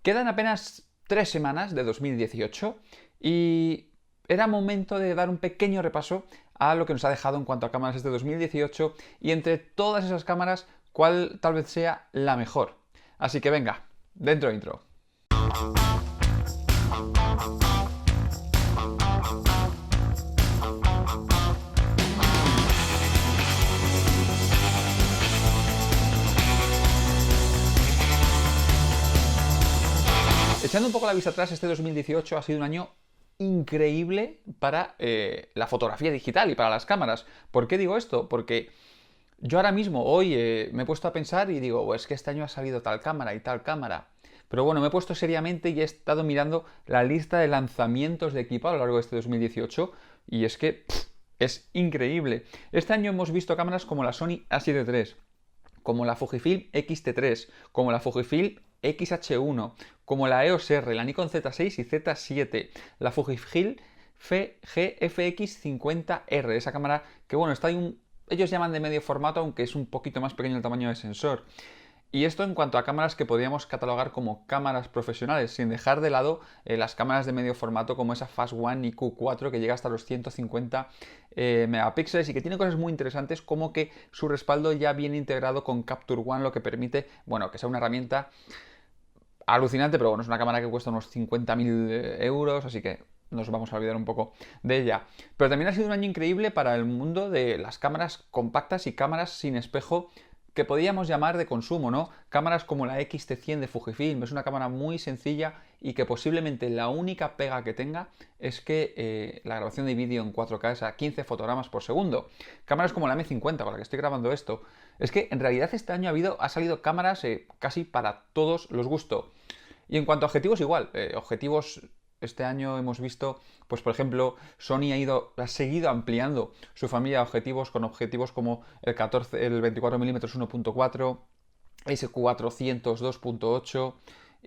Quedan apenas 3 semanas de 2018 y era momento de dar un pequeño repaso a lo que nos ha dejado en cuanto a cámaras este 2018 y entre todas esas cámaras, cuál tal vez sea la mejor. Así que venga, dentro intro. Echando un poco la vista atrás, este 2018 ha sido un año increíble para la fotografía digital y para las cámaras. ¿Por qué digo esto? Porque yo ahora mismo, hoy, me he puesto a pensar y digo, es que este año ha salido tal cámara y tal cámara. Pero bueno, me he puesto seriamente y he estado mirando la lista de lanzamientos de equipo a lo largo de este 2018 y es que es increíble. Este año hemos visto cámaras como la Sony A7 III, como la Fujifilm X-T3, como la Fujifilm X-H1, como la EOS R, la Nikon Z6 y Z7, la Fujifilm GFX50R, esa cámara que bueno, está ahí ellos llaman de medio formato, aunque es un poquito más pequeño el tamaño del sensor. Y esto en cuanto a cámaras que podríamos catalogar como cámaras profesionales, sin dejar de lado las cámaras de medio formato como esa Fast One IQ4 que llega hasta los 150 megapíxeles y que tiene cosas muy interesantes como que su respaldo ya viene integrado con Capture One, lo que permite, bueno, que sea una herramienta alucinante, pero bueno, es una cámara que cuesta unos 50.000 euros, así que nos vamos a olvidar un poco de ella. Pero también ha sido un año increíble para el mundo de las cámaras compactas y cámaras sin espejo que podíamos llamar de consumo, ¿no? Cámaras como la X-T100 de Fujifilm, es una cámara muy sencilla y que posiblemente la única pega que tenga es que la grabación de vídeo en 4K es a 15 fotogramas por segundo. Cámaras como la M50 con la que estoy grabando esto. Es que en realidad este año ha salido cámaras casi para todos los gustos. Y en cuanto a objetivos igual, objetivos este año hemos visto, pues por ejemplo, Sony ha seguido ampliando su familia de objetivos con objetivos como el 24 mm 1.4, S400 2.8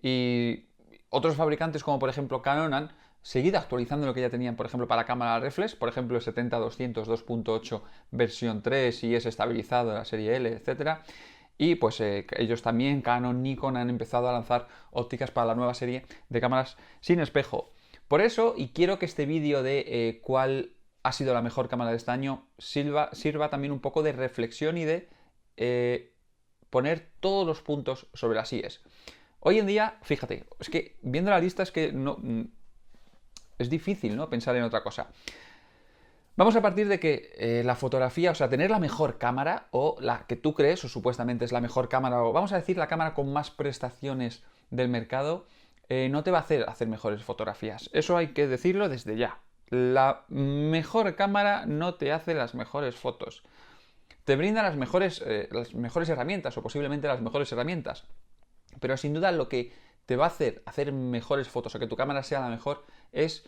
y otros fabricantes como por ejemplo Canon han seguido actualizando lo que ya tenían, por ejemplo, para cámara reflex, por ejemplo el 70-200 2.8 versión 3 y es estabilizado la serie L, etcétera. Y pues ellos también, Canon, Nikon, han empezado a lanzar ópticas para la nueva serie de cámaras sin espejo. Por eso, y quiero que este vídeo de cuál ha sido la mejor cámara de este año sirva también un poco de reflexión y de poner todos los puntos sobre las IES. Hoy en día, fíjate, es que viendo la lista es que no, es difícil, ¿no?, pensar en otra cosa. Vamos a partir de que la fotografía, o sea, tener la mejor cámara o la que tú crees o supuestamente es la mejor cámara o vamos a decir la cámara con más prestaciones del mercado, no te va a hacer mejores fotografías. Eso hay que decirlo desde ya. La mejor cámara no te hace las mejores fotos. Te brinda las mejores herramientas o posiblemente las mejores herramientas. Pero sin duda lo que te va a hacer mejores fotos o que tu cámara sea la mejor es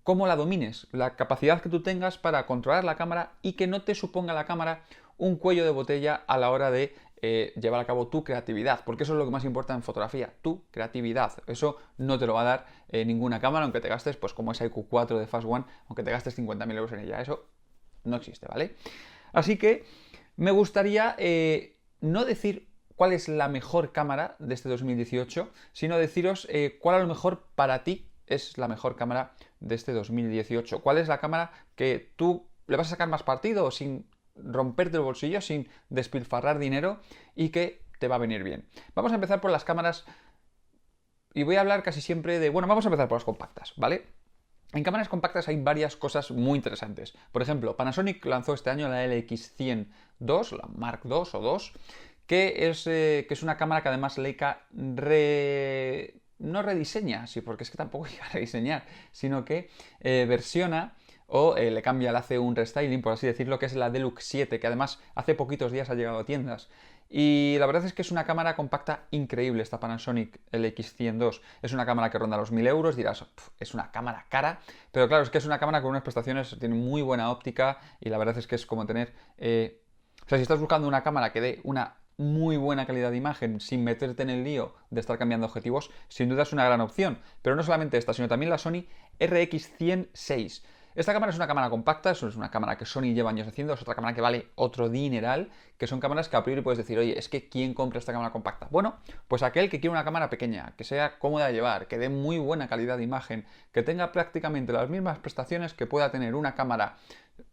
cómo la domines, la capacidad que tú tengas para controlar la cámara y que no te suponga la cámara un cuello de botella a la hora de llevar a cabo tu creatividad, porque eso es lo que más importa en fotografía, tu creatividad. Eso no te lo va a dar ninguna cámara, aunque te gastes, pues como esa IQ4 de Fast One, aunque te gastes 50.000 euros en ella. Eso no existe, ¿vale? Así que me gustaría no decir cuál es la mejor cámara de este 2018, sino deciros cuál a lo mejor para ti es la mejor cámara de este 2018. ¿Cuál es la cámara que tú le vas a sacar más partido sin romperte el bolsillo, sin despilfarrar dinero y que te va a venir bien? Vamos a empezar por las cámaras y voy a hablar casi siempre de... Bueno, vamos a empezar por las compactas, ¿vale? En cámaras compactas hay varias cosas muy interesantes. Por ejemplo, Panasonic lanzó este año la LX100 II, la Mark II o 2, que es una cámara que además Leica no rediseña, sí, porque es que tampoco llega a rediseñar, sino que versiona o le cambia, le hace un restyling, por así decirlo, que es la Deluxe 7, que además hace poquitos días ha llegado a tiendas. Y la verdad es que es una cámara compacta increíble esta Panasonic LX100 II. Es una cámara que ronda los 1.000 euros, dirás, es una cámara cara, pero claro, es que es una cámara con unas prestaciones, tiene muy buena óptica y la verdad es que es como tener... o sea, si estás buscando una cámara que dé una muy buena calidad de imagen sin meterte en el lío de estar cambiando objetivos, sin duda es una gran opción. Pero no solamente esta, sino también la Sony RX100 VI. Esta cámara es una cámara compacta, es una cámara que Sony lleva años haciendo, es otra cámara que vale otro dineral, que son cámaras que a priori puedes decir, oye, es que ¿quién compra esta cámara compacta? Bueno, pues aquel que quiere una cámara pequeña, que sea cómoda de llevar, que dé muy buena calidad de imagen, que tenga prácticamente las mismas prestaciones que pueda tener una cámara,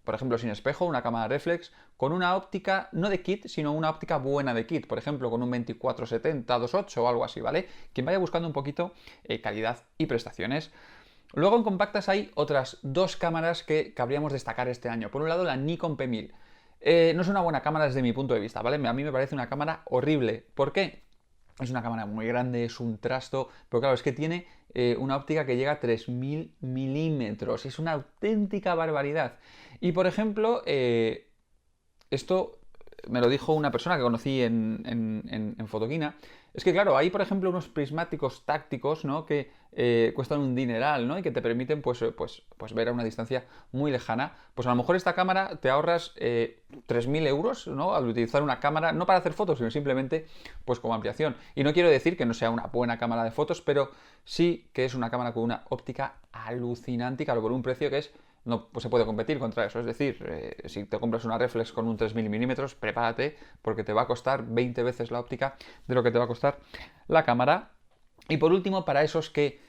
por ejemplo, sin espejo, una cámara reflex, con una óptica, no de kit, sino una óptica buena de kit, por ejemplo, con un 24-70, 2.8 o algo así, ¿vale? Quien vaya buscando un poquito calidad y prestaciones. Luego en compactas hay otras dos cámaras que cabríamos destacar este año. Por un lado, la Nikon P1000. No es una buena cámara desde mi punto de vista, ¿vale? A mí me parece una cámara horrible. ¿Por qué? Es una cámara muy grande, es un trasto, pero claro, es que tiene una óptica que llega a 3000 milímetros. Es una auténtica barbaridad. Y por ejemplo, esto me lo dijo una persona que conocí en Fotoquina. Es que claro, hay por ejemplo unos prismáticos tácticos, ¿no? Que cuestan un dineral, ¿no? Y que te permiten pues ver a una distancia muy lejana. Pues a lo mejor esta cámara te ahorras 3.000 euros, ¿no? Al utilizar una cámara, no para hacer fotos, sino simplemente pues como ampliación. Y no quiero decir que no sea una buena cámara de fotos, pero sí que es una cámara con una óptica alucinante y claro, por un precio que es no pues se puede competir contra eso. Es decir, si te compras una reflex con un 3000 milímetros, prepárate porque te va a costar 20 veces la óptica de lo que te va a costar la cámara. Y por último, para esos que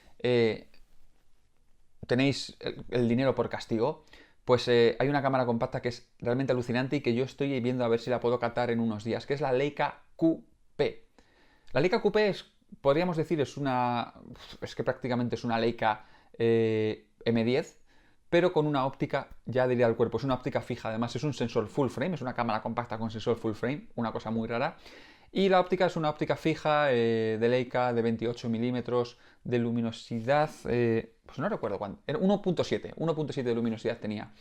tenéis el dinero por castigo, pues hay una cámara compacta que es realmente alucinante y que yo estoy viendo a ver si la puedo catar en unos días, que es la Leica QP. La Leica QP es, podríamos decir, es que prácticamente es una Leica M10, pero con una óptica, ya diría el cuerpo, es una óptica fija, además es un sensor full frame, es una cámara compacta con sensor full frame, una cosa muy rara. Y la óptica es una óptica fija de Leica de 28 milímetros de luminosidad, pues no recuerdo cuánto, era 1.7 de luminosidad tenía.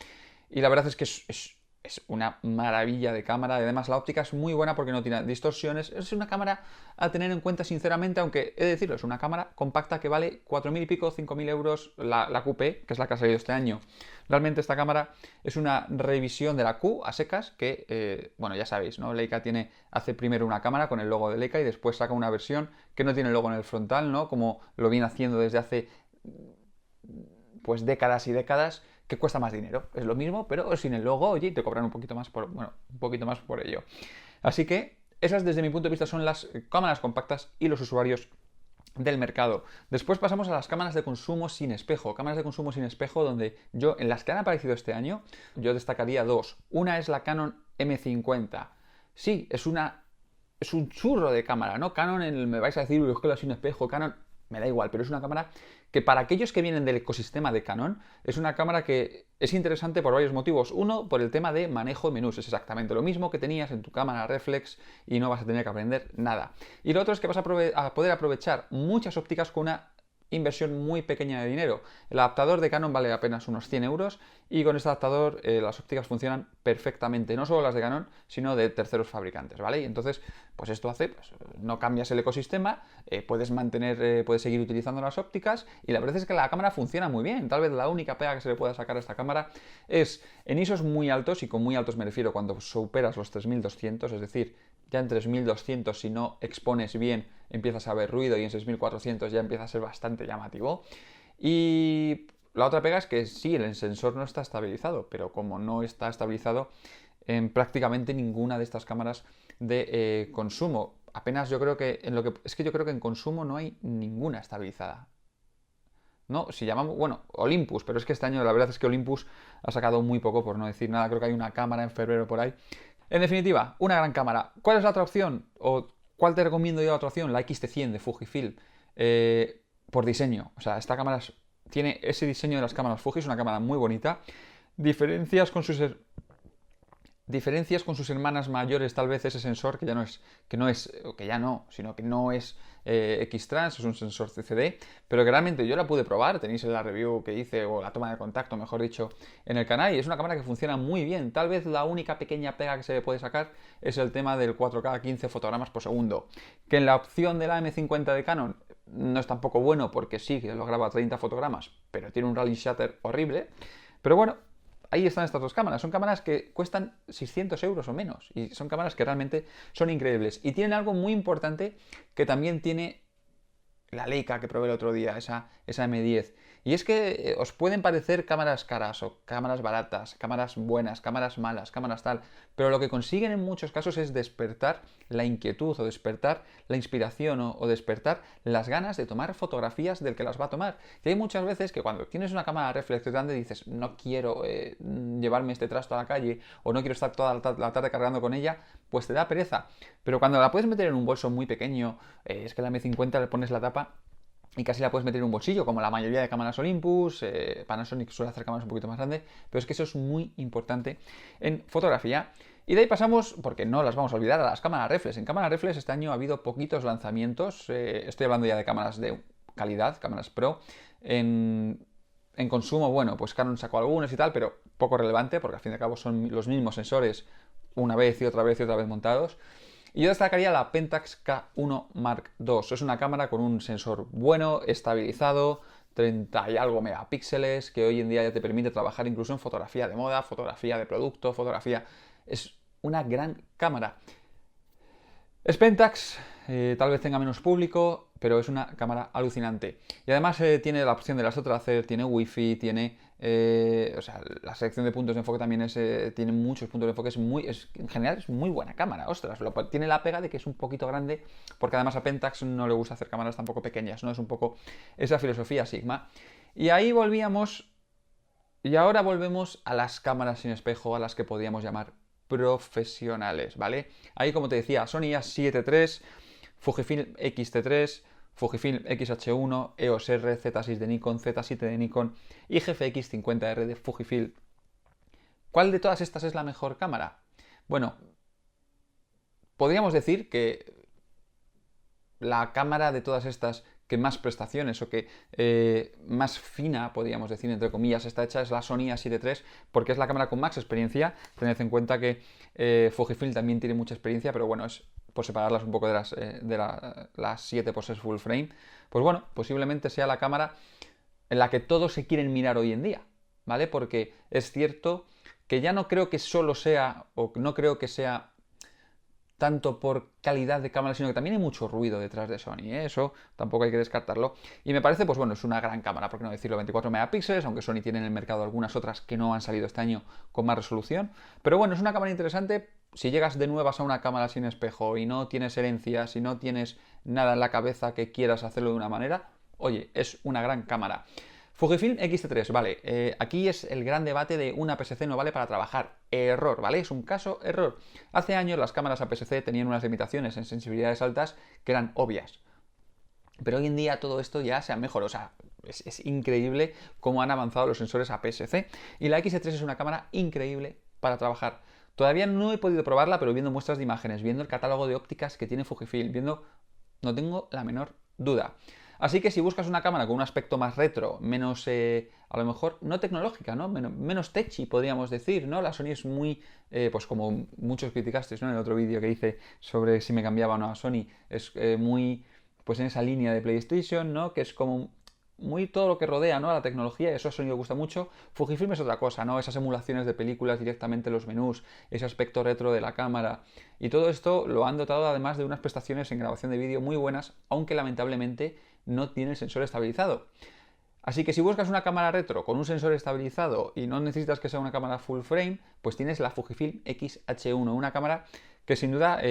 Y la verdad es que es una maravilla de cámara. Además, la óptica es muy buena porque no tiene distorsiones. Es una cámara a tener en cuenta, sinceramente, aunque he de decirlo, es una cámara compacta que vale 4.000 y pico, 5.000 euros la QP, que es la que ha salido este año. Realmente esta cámara es una revisión de la Q a secas, que, bueno, ya sabéis, ¿no? Leica hace primero una cámara con el logo de Leica y después saca una versión que no tiene el logo en el frontal, ¿no? Como lo viene haciendo desde hace, pues, décadas y décadas, que cuesta más dinero. Es lo mismo, pero sin el logo, oye, y te cobran un poquito más por ello. Así que esas, desde mi punto de vista, son las cámaras compactas y los usuarios del mercado. Después pasamos a las cámaras de consumo sin espejo. Cámaras de consumo sin espejo donde yo, en las que han aparecido este año, yo destacaría dos. Una es la Canon M50. Sí, es un churro de cámara, ¿no? Canon, me vais a decir, es que la sin espejo, Canon, me da igual, pero es una cámara que para aquellos que vienen del ecosistema de Canon, es una cámara que es interesante por varios motivos. Uno, por el tema de manejo de menús. Es exactamente lo mismo que tenías en tu cámara reflex y no vas a tener que aprender nada. Y lo otro es que vas a poder aprovechar muchas ópticas con una inversión muy pequeña de dinero. El adaptador de Canon vale apenas unos 100 euros y con este adaptador las ópticas funcionan perfectamente, no solo las de Canon, sino de terceros fabricantes, ¿vale? Y entonces, pues esto hace, pues, no cambias el ecosistema, puedes seguir utilizando las ópticas y la verdad es que la cámara funciona muy bien. Tal vez la única pega que se le pueda sacar a esta cámara es en ISOs muy altos, y con muy altos me refiero cuando superas los 3200, es decir, ya en 3200 si no expones bien empiezas a ver ruido y en 6400 ya empieza a ser bastante llamativo. Y la otra pega es que sí, el sensor no está estabilizado, pero como no está estabilizado en prácticamente ninguna de estas cámaras de consumo, apenas yo creo que yo creo que en consumo no hay ninguna estabilizada. No, si llamamos, bueno, Olympus, pero es que este año la verdad es que Olympus ha sacado muy poco, por no decir nada. Creo que hay una cámara en febrero por ahí. En definitiva, una gran cámara. ¿Cuál es la otra opción? ¿O cuál te recomiendo yo la otra opción? La XT100 de Fujifilm. Por diseño. O sea, esta cámara tiene ese diseño de las cámaras Fuji, es una cámara muy bonita. Diferencias con sus hermanas mayores, tal vez ese sensor que no es X-Trans, es un sensor CCD, pero que realmente yo la pude probar, tenéis la review que hice, o la toma de contacto, mejor dicho, en el canal, y es una cámara que funciona muy bien. Tal vez la única pequeña pega que se le puede sacar es el tema del 4K 15 fotogramas por segundo, que en la opción de la M50 de Canon no es tampoco bueno, porque sí, que lo graba a 30 fotogramas, pero tiene un rally shutter horrible. Pero bueno, ahí están estas dos cámaras. Son cámaras que cuestan 600 euros o menos. Y son cámaras que realmente son increíbles. Y tienen algo muy importante que también tiene la Leica que probé el otro día, esa M10. Y es que os pueden parecer cámaras caras o cámaras baratas, cámaras buenas, cámaras malas, cámaras tal, pero lo que consiguen en muchos casos es despertar la inquietud o despertar la inspiración o despertar las ganas de tomar fotografías del que las va a tomar. Y hay muchas veces que cuando tienes una cámara reflex grande dices, no quiero llevarme este trasto a la calle o no quiero estar toda la tarde cargando con ella, pues te da pereza. Pero cuando la puedes meter en un bolso muy pequeño, es que la M50 le pones la tapa y casi la puedes meter en un bolsillo, como la mayoría de cámaras Olympus. Panasonic suele hacer cámaras un poquito más grandes, pero es que eso es muy importante en fotografía. Y de ahí pasamos, porque no las vamos a olvidar, a las cámaras reflex. En cámaras reflex este año ha habido poquitos lanzamientos, estoy hablando ya de cámaras de calidad, cámaras pro. En consumo, bueno, pues Canon sacó algunos y tal, pero poco relevante, porque al fin y al cabo son los mismos sensores una vez y otra vez y otra vez montados. Y yo destacaría la Pentax K1 Mark II. Es una cámara con un sensor bueno, estabilizado, 30 y algo megapíxeles, que hoy en día ya te permite trabajar incluso en fotografía de moda, fotografía de producto, fotografía... Es una gran cámara. Es Pentax, tal vez tenga menos público, pero es una cámara alucinante. Y además tiene la opción de las otras, tiene wifi, tiene... o sea, la selección de puntos de enfoque también tiene muchos puntos de enfoque, en general es muy buena cámara, ostras. Tiene la pega de que es un poquito grande, porque además a Pentax no le gusta hacer cámaras tampoco pequeñas, ¿no? Es un poco esa filosofía Sigma. Y ahí volvíamos, y ahora volvemos a las cámaras sin espejo, a las que podríamos llamar profesionales, ¿vale? Ahí, como te decía, Sony A7 III, Fujifilm X-T3, Fujifilm X-H1, EOS R, Z6 de Nikon, Z7 de Nikon y GFX 50R de Fujifilm. ¿Cuál de todas estas es la mejor cámara? Bueno, podríamos decir que la cámara de todas estas que más prestaciones o que más fina, podríamos decir, entre comillas, está hecha es la Sony A7 III, porque es la cámara con más experiencia. Tened en cuenta que Fujifilm también tiene mucha experiencia, pero bueno, es por separarlas un poco de las 7x6 full frame. Pues bueno, posiblemente sea la cámara en la que todos se quieren mirar hoy en día, ¿vale? Porque es cierto que ya no creo que solo sea, o no creo que sea tanto por calidad de cámara, sino que también hay mucho ruido detrás de Sony, ¿eh? Eso tampoco hay que descartarlo. Y me parece, pues bueno, es una gran cámara, por qué no decirlo, 24 megapíxeles, aunque Sony tiene en el mercado algunas otras que no han salido este año con más resolución. Pero bueno, es una cámara interesante. Si llegas de nuevas a una cámara sin espejo y no tienes herencias, y no tienes nada en la cabeza que quieras hacerlo de una manera, oye, es una gran cámara. Fujifilm X-T3, vale, aquí es el gran debate de una APS-C no vale para trabajar. Error, ¿vale? Es un caso error. Hace años las cámaras APS-C tenían unas limitaciones en sensibilidades altas que eran obvias. Pero hoy en día todo esto ya se ha mejorado, o sea, es increíble cómo han avanzado los sensores APS-C. Y la X-T3 es una cámara increíble para trabajar. Todavía no he podido probarla, pero viendo muestras de imágenes, viendo el catálogo de ópticas que tiene Fujifilm, no tengo la menor duda. Así que si buscas una cámara con un aspecto más retro, menos, a lo mejor, no tecnológica, ¿no? Menos techy, podríamos decir, ¿no? La Sony es muy, pues como muchos criticasteis, ¿no? En el otro vídeo que hice sobre si me cambiaba o no a Sony, es muy, pues en esa línea de PlayStation, ¿no? Que es como muy todo lo que rodea, ¿no? A la tecnología, y eso a Sony le gusta mucho. Fujifilm es otra cosa, ¿no? Esas emulaciones de películas directamente en los menús, ese aspecto retro de la cámara. Y todo esto lo han dotado además de unas prestaciones en grabación de vídeo muy buenas, aunque lamentablemente no tiene el sensor estabilizado. Así que si buscas una cámara retro con un sensor estabilizado y no necesitas que sea una cámara full frame, pues tienes la Fujifilm X-H1, una cámara que sin duda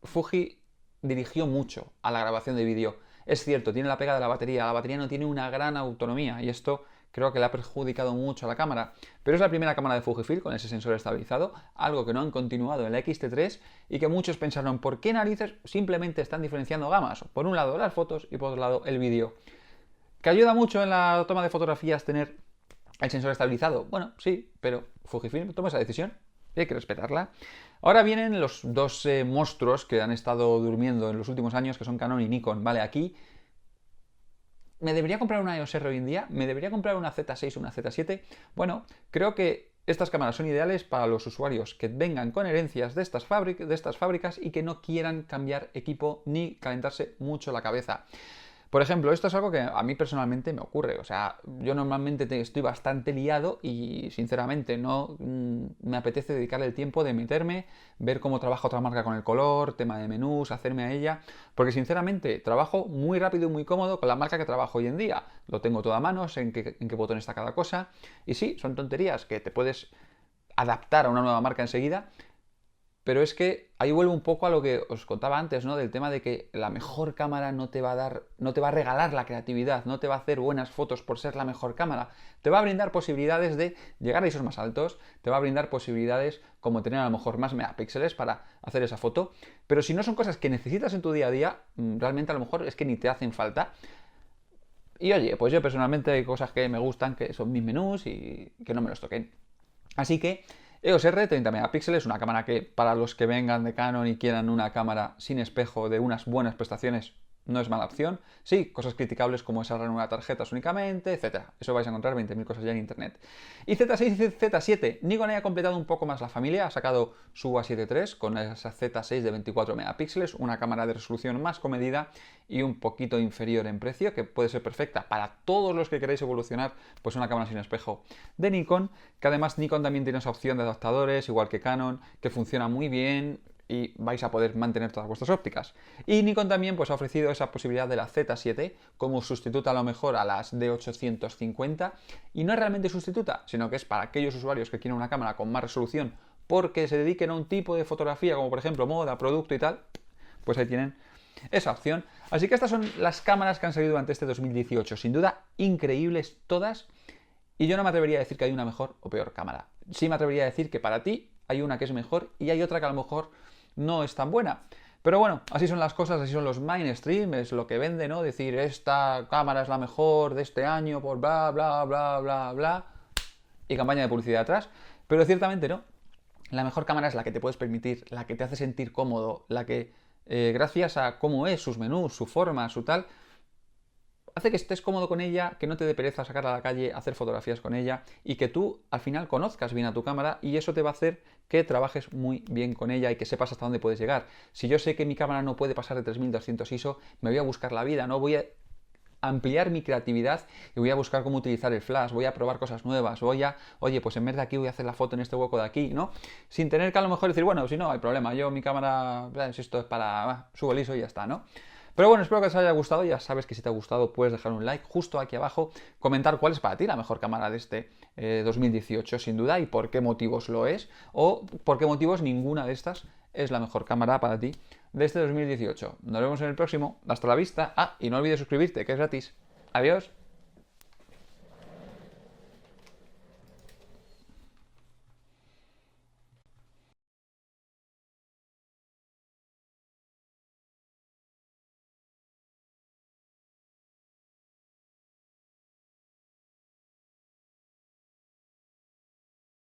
Fuji dirigió mucho a la grabación de vídeo. Es cierto, tiene la pega de la batería no tiene una gran autonomía y esto creo que le ha perjudicado mucho a la cámara, pero es la primera cámara de Fujifilm con ese sensor estabilizado, algo que no han continuado en la X-T3 y que muchos pensaron, ¿por qué narices simplemente están diferenciando gamas? Por un lado las fotos y por otro lado el vídeo. ¿Que ayuda mucho en la toma de fotografías tener el sensor estabilizado? Bueno, sí, pero Fujifilm toma esa decisión y hay que respetarla. Ahora vienen los dos monstruos que han estado durmiendo en los últimos años, que son Canon y Nikon. Vale, aquí ¿me debería comprar una EOS R hoy en día? ¿Me debería comprar una Z6 o una Z7? Bueno, creo que estas cámaras son ideales para los usuarios que vengan con herencias de estas fábricas y que no quieran cambiar equipo ni calentarse mucho la cabeza. Por ejemplo, esto es algo que a mí personalmente me ocurre. O sea, yo normalmente estoy bastante liado y sinceramente no me apetece dedicarle el tiempo de meterme, ver cómo trabaja otra marca con el color, tema de menús, hacerme a ella. Porque sinceramente trabajo muy rápido y muy cómodo con la marca que trabajo hoy en día. Lo tengo todo a mano, sé en qué botón está cada cosa. Y sí, son tonterías que te puedes adaptar a una nueva marca enseguida, pero es que ahí vuelvo un poco a lo que os contaba antes, ¿no? Del tema de que la mejor cámara no te va a dar, no te va a regalar la creatividad, no te va a hacer buenas fotos por ser la mejor cámara. Te va a brindar posibilidades de llegar a ISOs más altos, te va a brindar posibilidades como tener a lo mejor más megapíxeles para hacer esa foto. Pero si no son cosas que necesitas en tu día a día, realmente a lo mejor es que ni te hacen falta. Y oye, pues yo personalmente hay cosas que me gustan, que son mis menús y que no me los toquen. Así que EOS R 30 megapíxeles, una cámara que para los que vengan de Canon y quieran una cámara sin espejo de unas buenas prestaciones no es mala opción. Sí, cosas criticables como esa ranura de tarjetas únicamente, etcétera. Eso vais a encontrar 20.000 cosas ya en internet. Y Z6 y Z7, Nikon ha completado un poco más la familia, ha sacado su A7 III con esa Z6 de 24 megapíxeles, una cámara de resolución más comedida y un poquito inferior en precio, que puede ser perfecta para todos los que queréis evolucionar, pues una cámara sin espejo de Nikon, que además Nikon también tiene esa opción de adaptadores, igual que Canon, que funciona muy bien y vais a poder mantener todas vuestras ópticas. Y Nikon también pues, ha ofrecido esa posibilidad de la Z7 como sustituta a lo mejor a las D850, y no es realmente sustituta, sino que es para aquellos usuarios que quieren una cámara con más resolución porque se dediquen a un tipo de fotografía como por ejemplo moda, producto y tal, pues ahí tienen esa opción. Así que estas son las cámaras que han salido durante este 2018, sin duda increíbles todas, y yo no me atrevería a decir que hay una mejor o peor cámara. Sí me atrevería a decir que para ti hay una que es mejor y hay otra que a lo mejor no es tan buena. Pero bueno, así son las cosas, así son los mainstream, es lo que vende, ¿no? Decir, esta cámara es la mejor de este año por bla, bla, bla, bla, bla, y campaña de publicidad atrás. Pero ciertamente no. La mejor cámara es la que te puedes permitir, la que te hace sentir cómodo, la que, gracias a cómo es, sus menús, su forma, su tal, hace que estés cómodo con ella, que no te dé pereza sacarla a la calle, hacer fotografías con ella y que tú al final conozcas bien a tu cámara, y eso te va a hacer que trabajes muy bien con ella y que sepas hasta dónde puedes llegar. Si yo sé que mi cámara no puede pasar de 3200 ISO, me voy a buscar la vida, no voy a ampliar mi creatividad y voy a buscar cómo utilizar el flash, voy a probar cosas nuevas, voy a, oye, pues en vez de aquí voy a hacer la foto en este hueco de aquí, ¿no? Sin tener que a lo mejor decir, bueno, si no, hay problema, yo mi cámara, si esto es para, subo el ISO y ya está, ¿no? Pero bueno, espero que os haya gustado. Ya sabes que si te ha gustado puedes dejar un like justo aquí abajo, comentar cuál es para ti la mejor cámara de este 2018 sin duda y por qué motivos lo es, o por qué motivos ninguna de estas es la mejor cámara para ti de este 2018. Nos vemos en el próximo. Hasta la vista. Ah, y no olvides suscribirte, que es gratis. Adiós.